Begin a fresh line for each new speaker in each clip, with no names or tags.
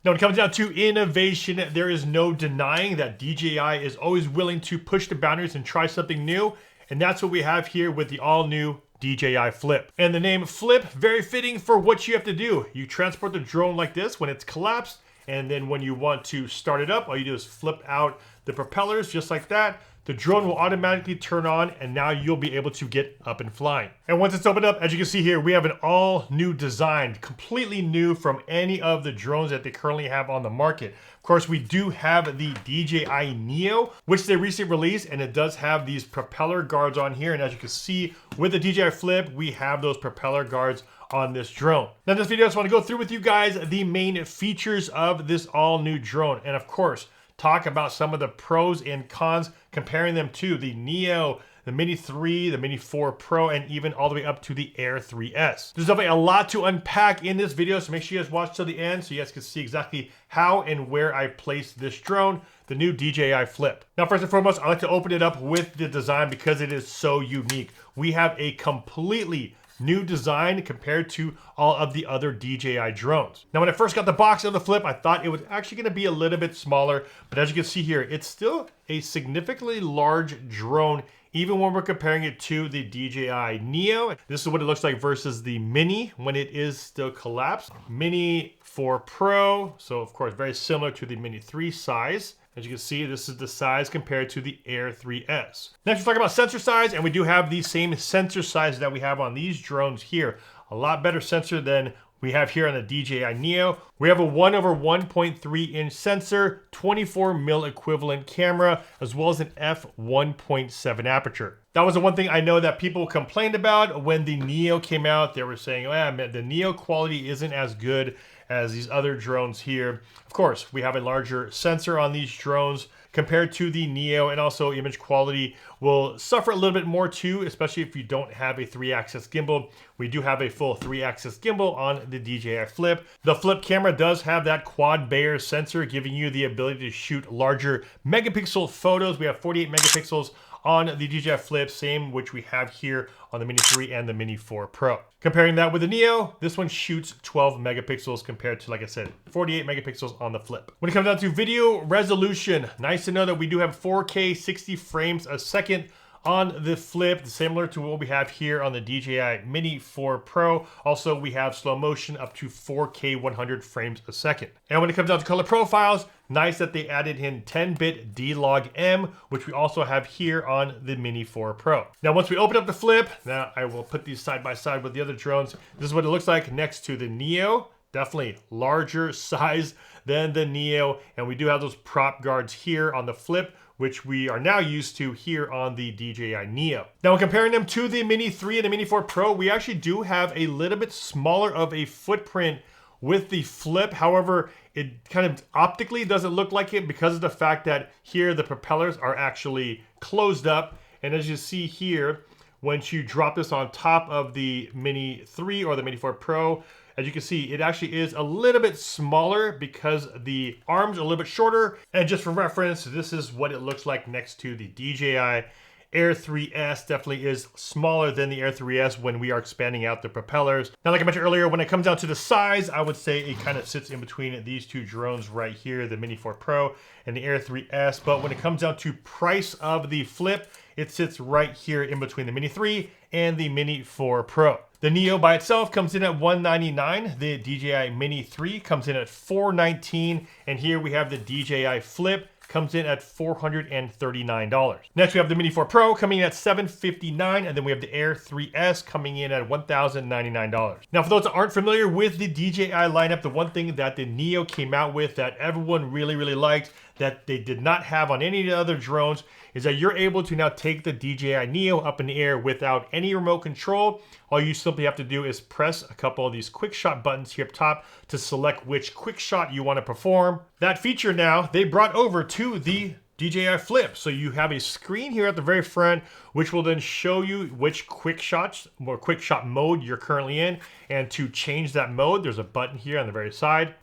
Now, when it comes down to innovation, there is no denying that DJI is always willing to push the boundaries and try something new. And that's what we have here with the all-new DJI Flip. And the name Flip, very fitting for what you have to do. You transport the drone like this when it's collapsed, and then when you want to start it up, all you do is flip out the propellers just like that. The drone will automatically turn on, and now you'll be able to get up and flying. And once it's opened up, as you can see here, we have an all new design, completely new from any of the drones that they currently have on the market. Of course, we do have the DJI Neo, which they recently released, and it does have these propeller guards on here. And as you can see with the DJI Flip, we have those propeller guards on this drone. Now in this video, I just want to go through with you guys the main features of this all new drone. And of course, talk about some of the pros and cons, comparing them to the Neo, the Mini 3, the Mini 4 Pro, and even all the way up to the Air 3S. There's definitely a lot to unpack in this video, so make sure you guys watch till the end so you guys can see exactly how and where I placed this drone, the new DJI Flip. Now, first and foremost, I like to open it up with the design because it is so unique. We have a completely new design compared to all of the other DJI drones. Now, when I first got the box of the Flip, I thought it was actually going to be a little bit smaller, but as you can see here, it's still a significantly large drone, even when we're comparing it to the DJI Neo. This is what it looks like versus the Mini when it is still collapsed. Mini 4 Pro, so of course very similar to the Mini 3 size. As you can see, this is the size compared to the Air 3S. Next, we're talking about sensor size, and we do have the same sensor size that we have on these drones here. A lot better sensor than we have here on the DJI Neo. We have a 1/1.3 inch sensor, 24 mil equivalent camera, as well as an f1.7 aperture. That was the one thing I know that people complained about when the Neo came out. They were saying, oh, man, the Neo quality isn't as good as these other drones here. Of course, we have a larger sensor on these drones compared to the Neo, and also image quality will suffer a little bit more too, especially if you don't have a 3-axis gimbal. We do have a full 3-axis gimbal on the DJI Flip. The Flip camera does have that quad Bayer sensor, giving you the ability to shoot larger megapixel photos. We have 48 megapixels on the DJI Flip, same which we have here on the Mini 3 and the Mini 4 Pro. Comparing that with the Neo, this one shoots 12 megapixels compared to, like I said, 48 megapixels on the Flip. When it comes down to video resolution, nice to know that we do have 4K 60 frames a second on the Flip, similar to what we have here on the DJI Mini 4 Pro. Also, we have slow motion up to 4K 100 frames a second. And when it comes down to color profiles, nice that they added in 10-bit D-Log M, which we also have here on the Mini 4 Pro. Now, once we open up the Flip, now I will put these side by side with the other drones. This is what it looks like next to the Neo. Definitely larger size than the Neo. And we do have those prop guards here on the Flip, which we are now used to here on the DJI Neo. Now, when comparing them to the Mini 3 and the Mini 4 Pro, we actually do have a little bit smaller of a footprint with the Flip. However, it kind of optically doesn't look like it because of the fact that here the propellers are actually closed up. And as you see here, once you drop this on top of the Mini 3 or the Mini 4 Pro, as you can see, it actually is a little bit smaller because the arms are a little bit shorter. And just for reference, this is what it looks like next to the DJI Air 3S. Definitely is smaller than the Air 3S when we are expanding out the propellers. Now, like I mentioned earlier, when it comes down to the size, I would say it kind of sits in between these two drones right here, the Mini 4 Pro and the Air 3S. But when it comes down to price of the Flip, it sits right here in between the Mini 3 and the Mini 4 Pro. The Neo by itself comes in at $199. The DJI Mini 3 comes in at $419. And here we have the DJI Flip comes in at $439. Next, we have the Mini 4 Pro coming in at $759, and then we have the Air 3S coming in at $1,099. Now, for those that aren't familiar with the DJI lineup, the one thing that the Neo came out with that everyone really liked, that they did not have on any of the other drones, is that you're able to now take the DJI Neo up in the air without any remote control. All you simply have to do is press a couple of these Quickshot buttons here up top to select which Quickshot you want to perform. That feature now, they brought over to the DJI Flip. So you have a screen here at the very front, which will then show you which Quickshots or Quickshot mode you're currently in. And to change that mode, there's a button here on the very side.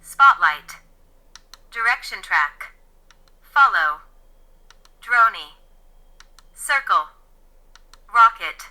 Spotlight. Direction track. Follow. Droney. Circle. Rocket.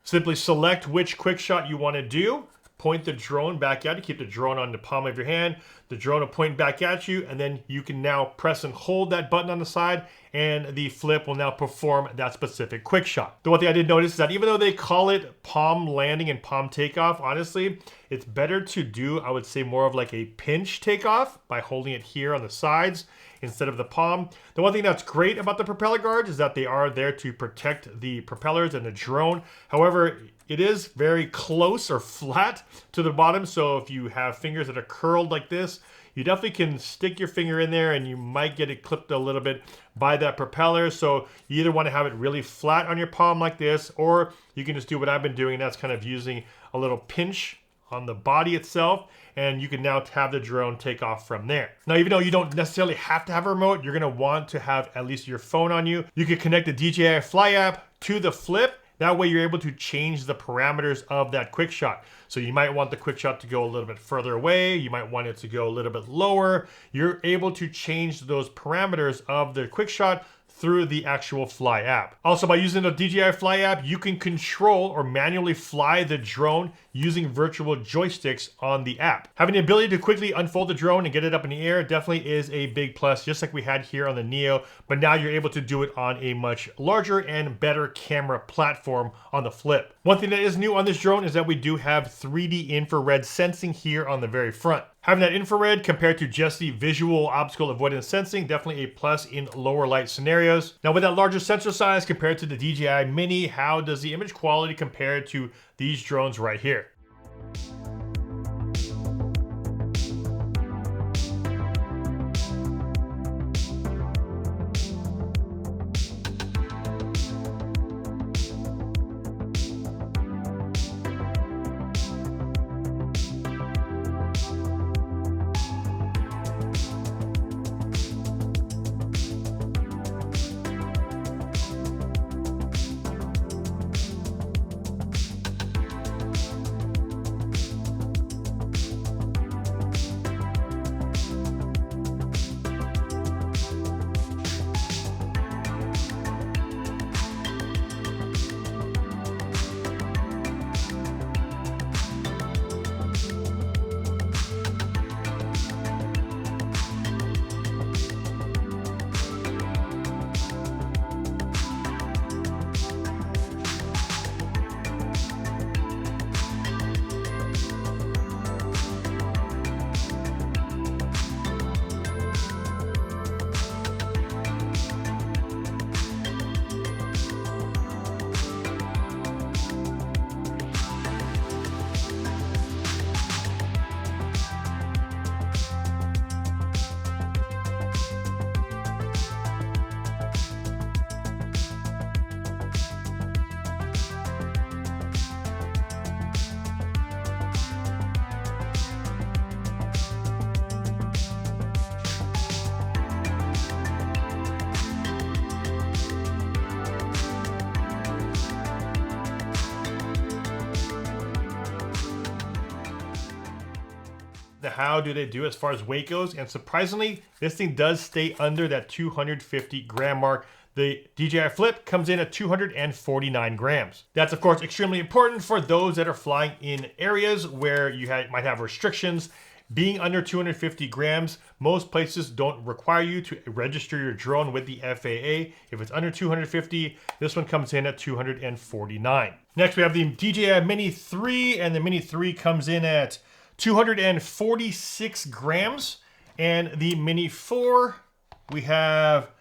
Simply select which Quickshot you want to do. point the drone back at you. Keep the drone on the palm of your hand. The drone will point back at you, and then you can now press and hold that button on the side, and the Flip will now perform that specific quick shot. The one thing I did notice is that even though they call it palm landing and palm takeoff, honestly, it's better to do, I would say, more of like a pinch takeoff by holding it here on the sides instead of the palm. The one thing that's great about the propeller guards is that they are there to protect the propellers and the drone. However, it is very close or flat to the bottom, so if you have fingers that are curled like this, you definitely can stick your finger in there and you might get it clipped a little bit by that propeller. So you either want to have it really flat on your palm like this, or you can just do what I've been doing, and that's kind of using a little pinch on the body itself, and you can now have the drone take off from there. Now, even though you don't necessarily have to have a remote, you're gonna want to have at least your phone on you. You can connect the DJI Fly app to the Flip. That way you're able to change the parameters of that quick shot. So you might want the quick shot to go a little bit further away. You might want it to go a little bit lower. You're able to change those parameters of the quick shot through the actual Fly app. Also, by using the DJI Fly app, you can control or manually fly the drone using virtual joysticks on the app. Having the ability to quickly unfold the drone and get it up in the air definitely is a big plus, just like we had here on the Neo, but now you're able to do it on a much larger and better camera platform on the Flip. One thing that is new on this drone is that we do have 3D infrared sensing here on the very front. Having that infrared compared to just the visual obstacle avoidance sensing, definitely a plus in lower light scenarios. Now, with that larger sensor size compared to the DJI Mini, how does the image quality compare to these drones right here? How do they do as far as weight goes? And surprisingly, this thing does stay under that 250 gram mark. The DJI Flip comes in at 249 grams. That's of course extremely important for those that are flying in areas where you might have restrictions. Being under 250 grams, most places don't require you to register your drone with the FAA. If it's under 250, this one comes in at 249. Next, we have the DJI Mini 3, and the Mini 3 comes in at 246 grams, and the Mini 4, we have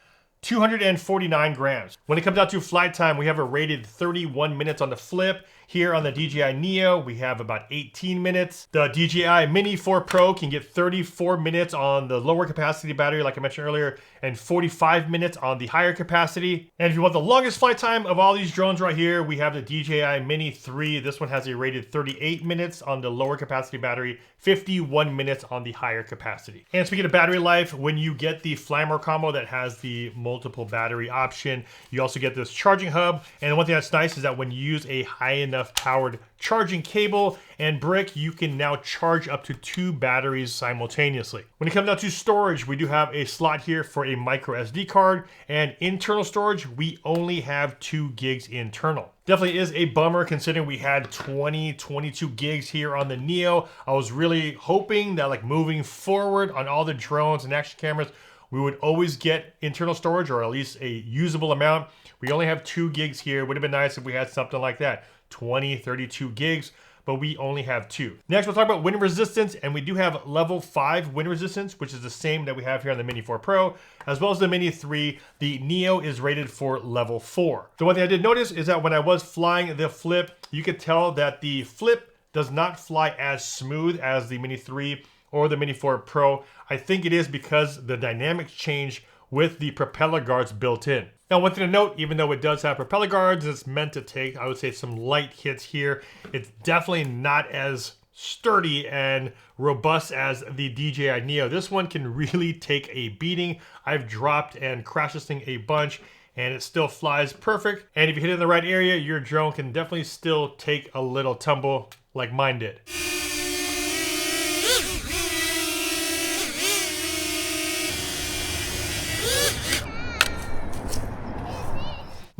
249 grams. When it comes out to flight time, we have a rated 31 minutes on the Flip. Here on the DJI Neo, we have about 18 minutes. The DJI Mini 4 Pro can get 34 minutes on the lower capacity battery, like I mentioned earlier, and 45 minutes on the higher capacity. And if you want the longest flight time of all these drones right here, we have the DJI Mini 3. This one has a rated 38 minutes on the lower capacity battery, 51 minutes on the higher capacity. And speaking of battery life, when you get the Flammer combo that has the multiple battery option. You also get this charging hub. And one thing that's nice is that when you use a high enough powered charging cable and brick, you can now charge up to 2 batteries simultaneously. When it comes down to storage, we do have a slot here for a micro SD card, and internal storage, we only have 2 gigs internal. Definitely is a bummer considering we had 22 gigs here on the Neo. I was really hoping that like moving forward on all the drones and action cameras, we would always get internal storage or at least a usable amount. We only have 2 gigs here. Would have been nice if we had something like that, 32 gigs, but we only have 2. Next, we'll talk about wind resistance, and we do have level 5 wind resistance, which is the same that we have here on the Mini 4 Pro, as well as the Mini 3. The Neo is rated for level 4. The one thing I did notice is that when I was flying the Flip, you could tell that the Flip does not fly as smooth as the Mini 3 or the Mini 4 Pro. I think it is because the dynamics change with the propeller guards built in. Now, one thing to note, even though it does have propeller guards, it's meant to take, I would say, some light hits here. It's definitely not as sturdy and robust as the DJI Neo. This one can really take a beating. I've dropped and crashed this thing a bunch, and it still flies perfect. And if you hit it in the right area, your drone can definitely still take a little tumble like mine did.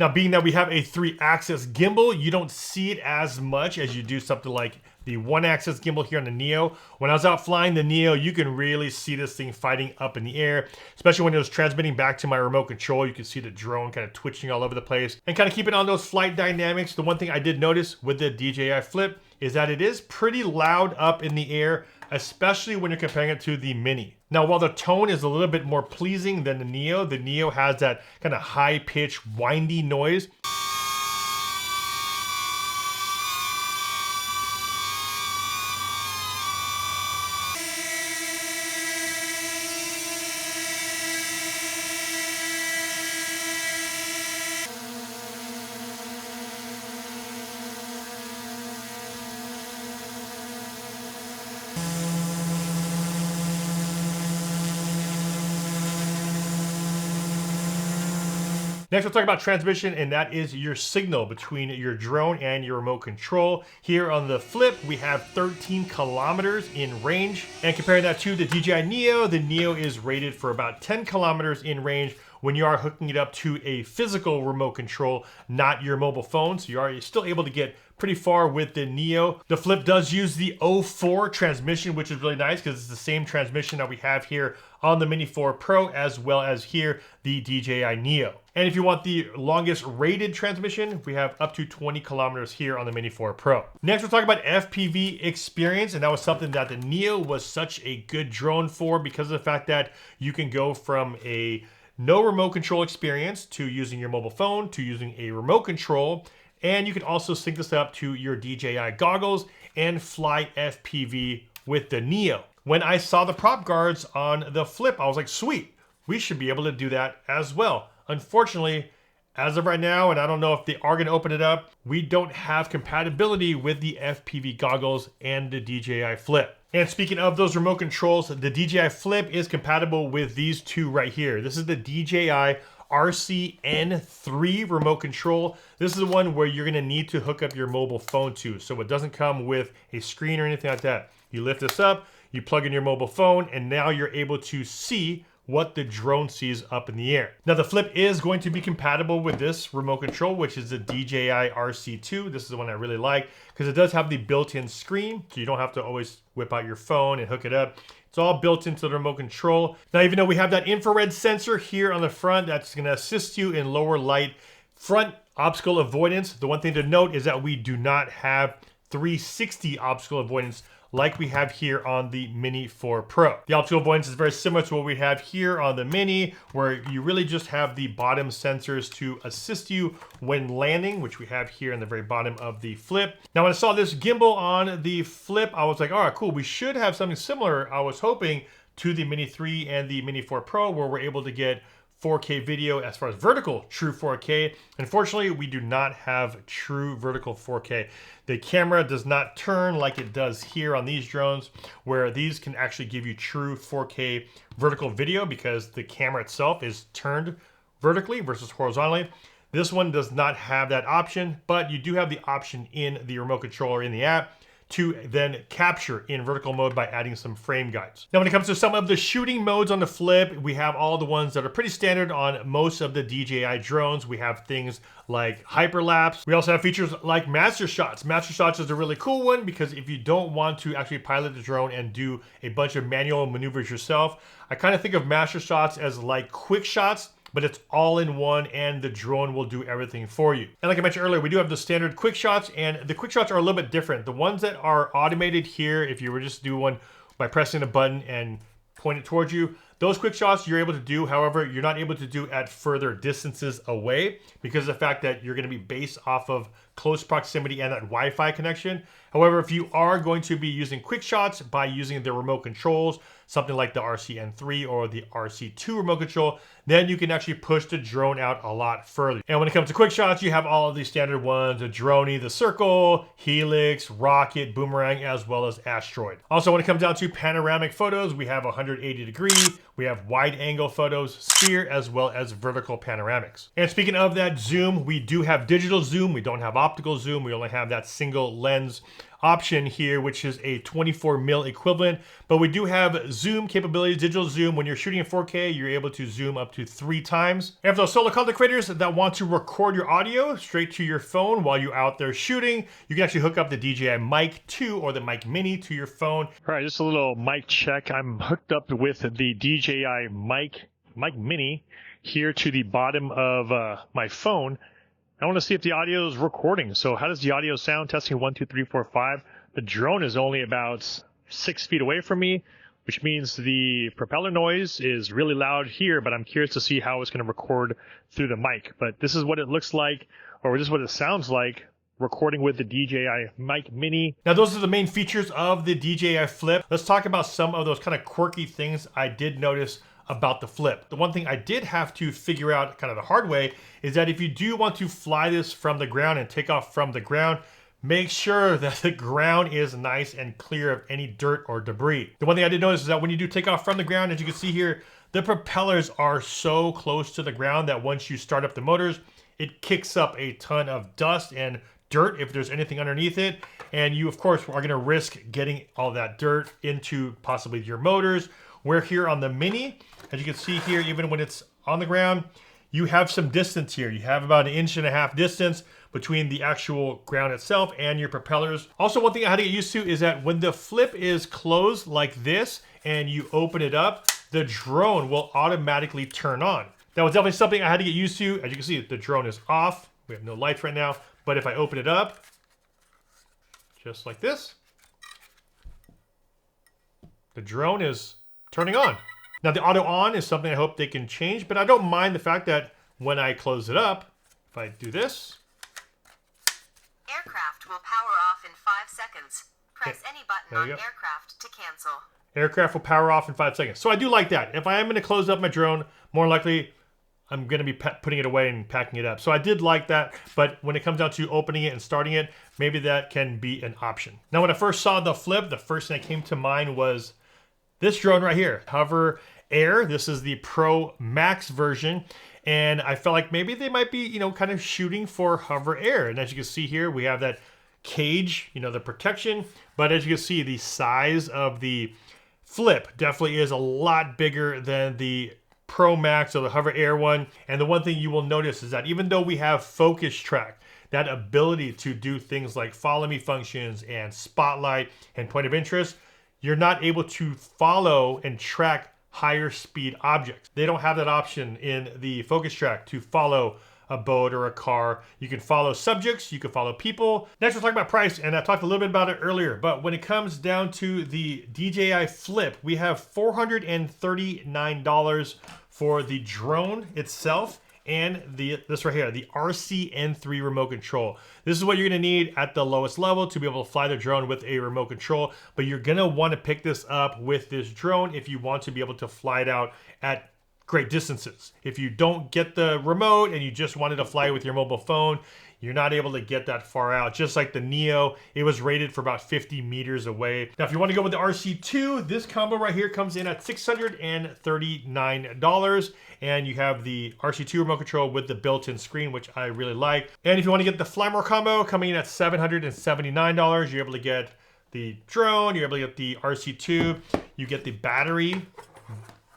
Now, being that we have a 3-axis gimbal, you don't see it as much as you do something like the 1-axis gimbal here on the Neo. When I was out flying the Neo, you can really see this thing fighting up in the air, especially when it was transmitting back to my remote control. You can see the drone kind of twitching all over the place and kind of keeping on those flight dynamics. The one thing I did notice with the DJI Flip is that it is pretty loud up in the air, especially when you're comparing it to the Mini. Now, while the tone is a little bit more pleasing than the Neo has that kind of high-pitched, windy noise. Next, we'll talk about transmission, and that is your signal between your drone and your remote control. Here on the Flip, we have 13 kilometers in range. And comparing that to the DJI Neo, the Neo is rated for about 10 kilometers in range when you are hooking it up to a physical remote control, not your mobile phone. So you are still able to get pretty far with the Neo. The Flip does use the 04 transmission, which is really nice because it's the same transmission that we have here on the Mini 4 Pro, as well as here the DJI Neo. And if you want the longest rated transmission, we have up to 20 kilometers here on the Mini 4 Pro. Next, we'll talk about FPV experience, and that was something that the Neo was such a good drone for because of the fact that you can go from a no remote control experience to using your mobile phone to using a remote control. And you can also sync this up to your DJI goggles and fly FPV with the Neo. When I saw the prop guards on the Flip, I was like, sweet, we should be able to do that as well. Unfortunately, as of right now, and I don't know if they are going to open it up, we don't have compatibility with the FPV goggles and the DJI Flip. And speaking of those remote controls, the DJI Flip is compatible with these two right here. This is the DJI RCN3 remote control. This is the one where you're gonna need to hook up your mobile phone to. So it doesn't come with a screen or anything like that. You lift this up, you plug in your mobile phone, and now you're able to see what the drone sees up in the air. Now the Flip is going to be compatible with this remote control, which is the DJI RC2. This is the one I really like because it does have the built-in screen, so you don't have to always whip out your phone and hook it up. It's all built into the remote control. Now, even though we have that infrared sensor here on the front, that's gonna assist you in lower light front obstacle avoidance. The one thing to note is that we do not have 360 obstacle avoidance like we have here on the Mini 4 Pro. The obstacle avoidance is very similar to what we have here on the Mini, where you really just have the bottom sensors to assist you when landing, which we have here in the very bottom of the Flip. Now, when I saw this gimbal on the Flip, I was like, all right, cool. We should have something similar, I was hoping, to the Mini 3 and the Mini 4 Pro, where we're able to get 4K video as far as vertical true 4K. Unfortunately, we do not have true vertical 4K. The camera does not turn like it does here on these drones, where these can actually give you true 4K vertical video because the camera itself is turned vertically versus horizontally. This one does not have that option, but you do have the option in the remote controller in the app to then capture in vertical mode by adding some frame guides. Now, when it comes to some of the shooting modes on the Flip, we have all the ones that are pretty standard on most of the DJI drones. We have things like hyperlapse. We also have features like master shots. Master shots is a really cool one because if you don't want to actually pilot the drone and do a bunch of manual maneuvers yourself, I kind of think of master shots as like quick shots, but it's all in one and the drone will do everything for you. And like I mentioned earlier, we do have the standard quick shots, and the quick shots are a little bit different. The ones that are automated here, if you were just to do one by pressing a button and point it towards you, those quick shots you're able to do. However, you're not able to do at further distances away because of the fact that you're going to be based off of close proximity and that Wi-Fi connection. However, if you are going to be using quick shots by using the remote controls, something like the RCN3 or the RC2 remote control, then you can actually push the drone out a lot further. And when it comes to quick shots, you have all of these standard ones, the Droney, the Circle, Helix, Rocket, Boomerang, as well as Asteroid. Also, when it comes down to panoramic photos, we have 180 degree, we have wide angle photos, sphere, as well as vertical panoramics. And speaking of that zoom, we do have digital zoom, we don't have optical zoom, we only have that single lens option here, which is a 24mm equivalent, but we do have zoom capabilities, digital zoom. When you're shooting in 4K, you're able to zoom up to 3 times. And for those solo content creators that want to record your audio straight to your phone while you're out there shooting, you can actually hook up the DJI Mic 2 or the Mic Mini to your phone. All right, just a little mic check. I'm hooked up with the DJI Mic Mini here to the bottom of my phone. I want to see if the audio is recording. So how does the audio sound? Testing 1, 2, 3, 4, 5. The drone is only about 6 feet away from me, which means the propeller noise is really loud here, but I'm curious to see how it's going to record through the mic. But this is what it looks like, or this is what it sounds like recording with the DJI Mic Mini. Now, those are the main features of the DJI Flip. Let's talk about some of those kind of quirky things I did notice about the Flip. The one thing I did have to figure out kind of the hard way is that if you do want to fly this from the ground and take off from the ground, make sure that the ground is nice and clear of any dirt or debris. The one thing I did notice is that when you do take off from the ground, as you can see here, the propellers are so close to the ground that once you start up the motors, it kicks up a ton of dust and dirt if there's anything underneath it. And you, of course, are gonna risk getting all that dirt into possibly your motors. Where here on the Mini, as you can see here, even when it's on the ground, you have some distance here. You have about 1.5 inches distance between the actual ground itself and your propellers. Also, one thing I had to get used to is that when the Flip is closed like this and you open it up, the drone will automatically turn on. That was definitely something I had to get used to. As you can see, the drone is off. We have no lights right now, but if I open it up, just like this, the drone is turning on. Now, the auto on is something I hope they can change, but I don't mind the fact that when I close it up, if I do this,
Aircraft will power off in 5 seconds. Press any button on aircraft to cancel.
Aircraft will power off in 5 seconds. So I do like that. If I am going to close up my drone, more likely I'm going to be putting it away and packing it up. So I did like that, but when it comes down to opening it and starting it, maybe that can be an option. Now, when I first saw the Flip, the first thing that came to mind was this drone right here, HoverAir. This is the Pro Max version. And I felt like maybe they might be, you know, kind of shooting for HoverAir. And as you can see here, we have that cage, you know, the protection. But as you can see, the size of the Flip definitely is a lot bigger than the Pro Max or the HoverAir one. And the one thing you will notice is that even though we have Focustrack, that ability to do things like follow me functions and spotlight and point of interest, you're not able to follow and track higher speed objects. They don't have that option in the Focustrack to follow a boat or a car. You can follow subjects, you can follow people. Next, we'll talk about price, and I talked a little bit about it earlier, but when it comes down to the DJI Flip, we have $439 for the drone itself and this right here, the RCN3 remote control. This is what you're gonna need at the lowest level to be able to fly the drone with a remote control, but you're gonna wanna pick this up with this drone if you want to be able to fly it out at great distances. If you don't get the remote and you just wanted to fly with your mobile phone, you're not able to get that far out. Just like the Neo, it was rated for about 50 meters away. Now, if you want to go with the RC2, this combo right here comes in at $639. And you have the RC2 remote control with the built-in screen, which I really like. And if you want to get the Fly More combo, coming in at $779, you're able to get the drone, you're able to get the RC2, you get the battery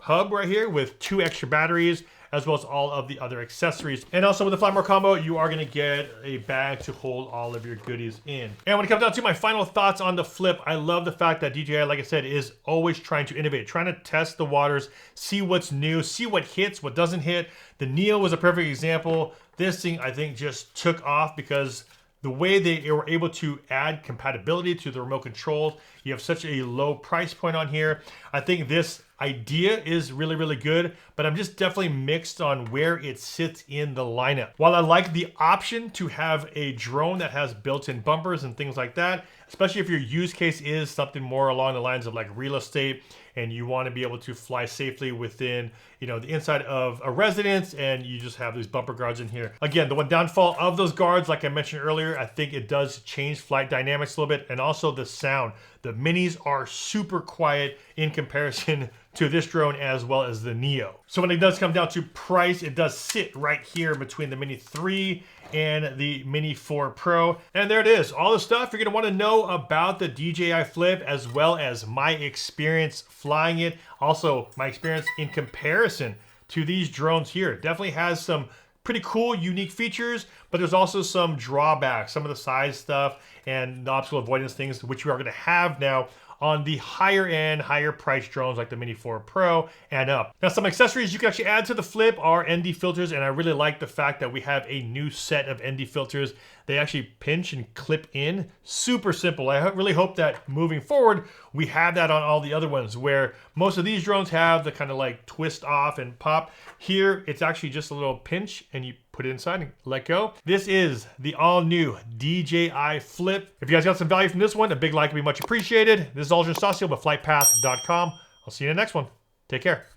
hub right here with 2 extra batteries, as well as all of the other accessories. And also with the Fly More combo, you are gonna get a bag to hold all of your goodies in. And when it comes down to my final thoughts on the Flip, I love the fact that DJI, like I said, is always trying to innovate, trying to test the waters, see what's new, see what hits, what doesn't hit. The Neo was a perfect example. This thing, I think, just took off because the way they were able to add compatibility to the remote controls, you have such a low price point on here. I think this idea is really, really good, but I'm just definitely mixed on where it sits in the lineup. While I like the option to have a drone that has built-in bumpers and things like that, especially if your use case is something more along the lines of like real estate and you want to be able to fly safely within, you know, the inside of a residence and you just have these bumper guards in here. Again, the one downfall of those guards, like I mentioned earlier, I think it does change flight dynamics a little bit, and also the sound. The minis are super quiet in comparison to this drone as well as the Neo. So when it does come down to price, it does sit right here between the Mini 3 and the Mini 4 Pro. And there it is, all the stuff you're gonna wanna know about the DJI Flip, as well as my experience flying it. Also, my experience in comparison to these drones here. It definitely has some pretty cool, unique features, but there's also some drawbacks, some of the size stuff and the obstacle avoidance things, which we are gonna have now on the higher end, higher price drones like the Mini 4 Pro and up. Now, some accessories you can actually add to the Flip are ND filters, and I really like the fact that we have a new set of ND filters. They actually pinch and clip in, super simple. I really hope that moving forward, we have that on all the other ones, where most of these drones have the kind of like twist off and pop. Here, it's actually just a little pinch and you put it inside and let go. This is the all new DJI Flip. If you guys got some value from this one, a big like would be much appreciated. This is Aldrin Saucio with FlytPath.com. I'll see you in the next one. Take care.